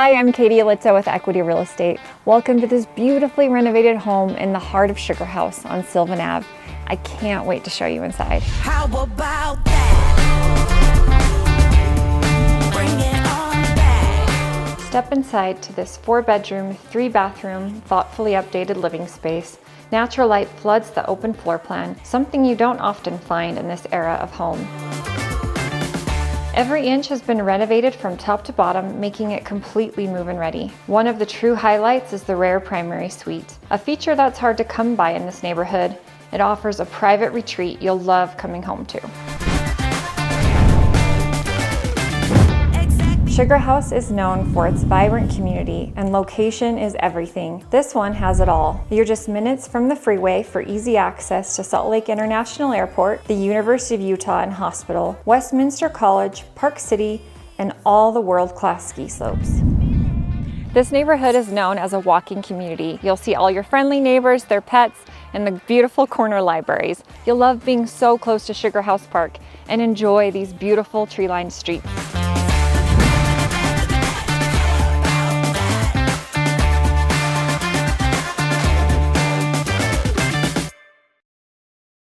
Hi, I'm Katie Alitza with Equity Real Estate. Welcome to this beautifully renovated home in the heart of Sugar House on Sylvan Ave. I can't wait to show you inside. How about that? Bring it on back. Step inside to this 4-bedroom, 3-bathroom, thoughtfully updated living space. Natural light floods the open floor plan, something you don't often find in this era of home. Every inch has been renovated from top to bottom, making it completely move-in ready. One of the true highlights is the rare primary suite, a feature that's hard to come by in this neighborhood. It offers a private retreat you'll love coming home to. Sugar House is known for its vibrant community, and location is everything. This one has it all. You're just minutes from the freeway for easy access to Salt Lake International Airport, the University of Utah and Hospital, Westminster College, Park City, and all the world-class ski slopes. This neighborhood is known as a walking community. You'll see all your friendly neighbors, their pets, and the beautiful corner libraries. You'll love being so close to Sugar House Park and enjoy these beautiful tree-lined streets.